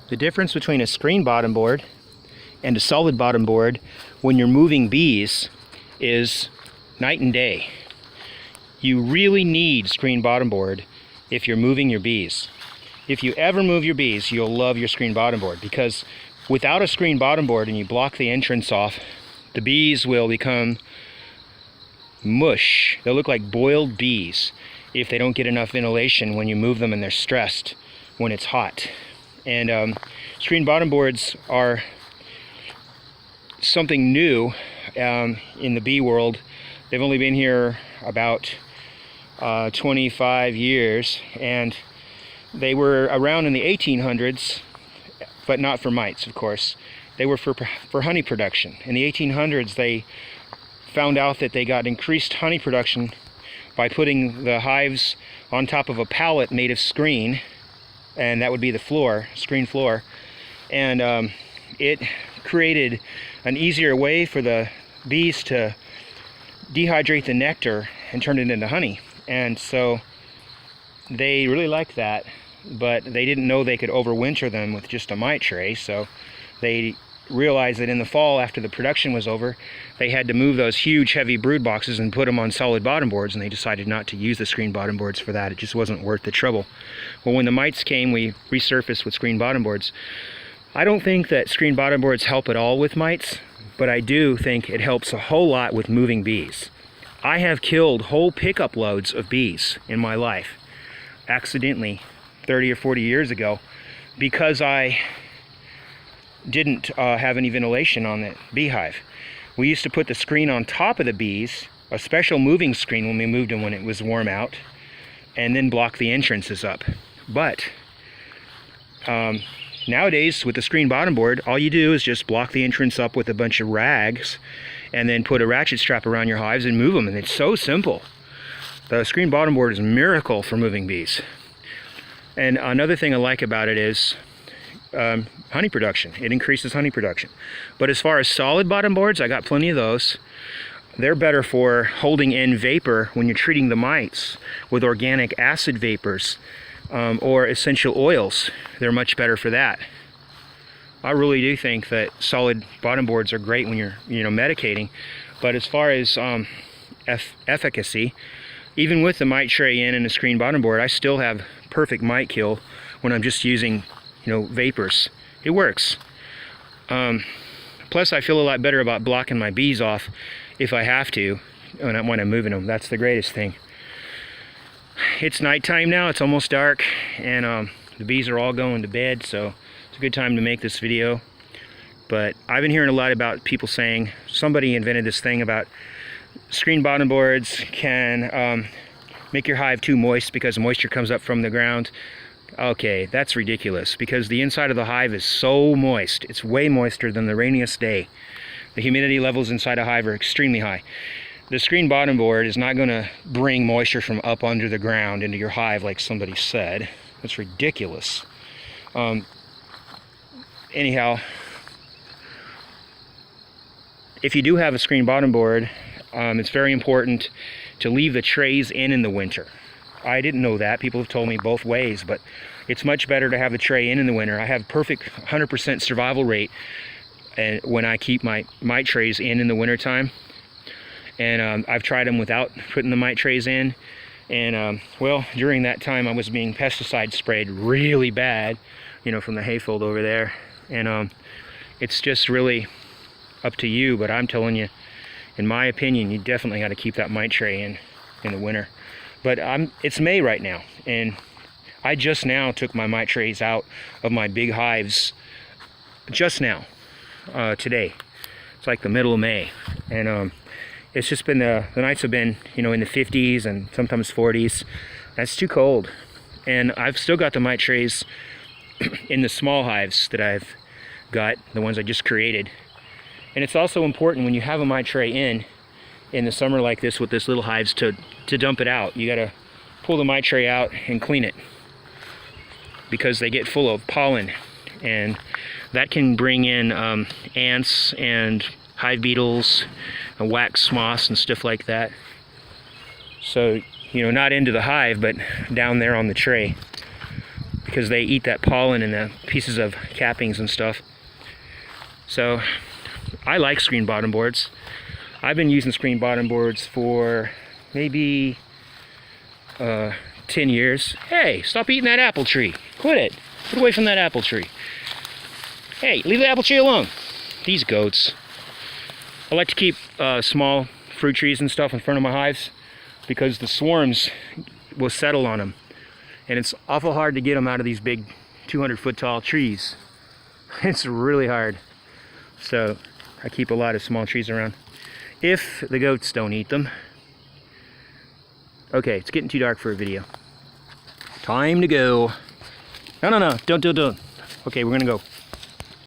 The difference between a screen bottom board and a solid bottom board when you're moving bees is night and day. You really need screen bottom board if you're moving your bees. If you ever move your bees, you'll love your screen bottom board, because without a screen bottom board and you block the entrance off, the bees will become mush. They'll look like boiled bees if they don't get enough ventilation when you move them and they're stressed when it's hot. And screen bottom boards are something new in the bee world. They've only been here about 25 years, and they were around in the 1800s, but not for mites, of course. They were for honey production. In the 1800s, they found out that they got increased honey production by putting the hives on top of a pallet made of screen, and that would be the floor, screen floor. And it created an easier way for the bees to dehydrate the nectar and turn it into honey. And so they really liked that, but they didn't know they could overwinter them with just a mite tray. So they realized that in the fall, after the production was over, they had to move those huge heavy brood boxes and put them on solid bottom boards, and they decided not to use the screen bottom boards for that. It just wasn't worth the trouble. Well, when the mites came, we resurfaced with screen bottom boards. I don't think that screen bottom boards help at all with mites, but I do think it helps a whole lot with moving bees. I have killed whole pickup loads of bees in my life accidentally 30 or 40 years ago because I didn't have any ventilation on the beehive. We used to put the screen on top of the bees, a special moving screen when we moved them when it was warm out, and then block the entrances up. But nowadays, with the screen bottom board, all you do is just block the entrance up with a bunch of rags and then put a ratchet strap around your hives and move them, and it's so simple. The screen bottom board is a miracle for moving bees. And another thing I like about it is honey production. It increases honey production. But as far as solid bottom boards, I got plenty of those. They're better for holding in vapor when you're treating the mites with organic acid vapors or essential oils. They're much better for that. I really do think that solid bottom boards are great when you're medicating. But as far as efficacy, even with the mite tray in and a screen bottom board, I still have perfect mite kill when I'm just using vapors. It works. Plus, I feel a lot better about blocking my bees off if I have to when I'm moving them. That's the greatest thing. It's nighttime now. It's almost dark, and the bees are all going to bed, so it's a good time to make this video. But I've been hearing a lot about people saying somebody invented this thing about screen bottom boards can make your hive too moist because moisture comes up from the ground. Okay, that's ridiculous, because the inside of the hive is so moist. It's way moister than the rainiest day. The humidity levels inside a hive are extremely high. The screen bottom board is not going to bring moisture from up under the ground into your hive like somebody said. That's ridiculous. Anyhow, if you do have a screen bottom board, it's very important to leave the trays in the winter. I didn't know that. People have told me both ways, but it's much better to have the tray in the winter. I have perfect 100% survival rate and when I keep my mite trays in the wintertime. And I've tried them without putting the mite trays in. And well, during that time I was being pesticide sprayed really bad, from the hayfield over there. And it's just really up to you, but I'm telling you, in my opinion, you definitely got to keep that mite tray in the winter. But it's May right now, and I just now took my mite trays out of my big hives just now, today. It's like the middle of May, and it's just been the nights have been in the 50s and sometimes 40s. That's too cold, and I've still got the mite trays in the small hives that I've got, the ones I just created. And it's also important when you have a mite tray in the summer like this with this little hives to dump it out. You gotta pull the mite tray out and clean it, because they get full of pollen, and that can bring in ants and hive beetles and wax moths and stuff like that. So not into the hive, but down there on the tray. because they eat that pollen and the pieces of cappings and stuff. So I like screen bottom boards. I've been using screen bottom boards for maybe 10 years. Hey, stop eating that apple tree. Quit it. Get away from that apple tree. Hey, leave the apple tree alone. These goats. I like to keep small fruit trees and stuff in front of my hives because the swarms will settle on them. And it's awful hard to get them out of these big 200-foot tall trees. It's really hard. So I keep a lot of small trees around. If the goats don't eat them. Okay, it's getting too dark for a video. Time to go. No, don't. Okay, we're gonna go.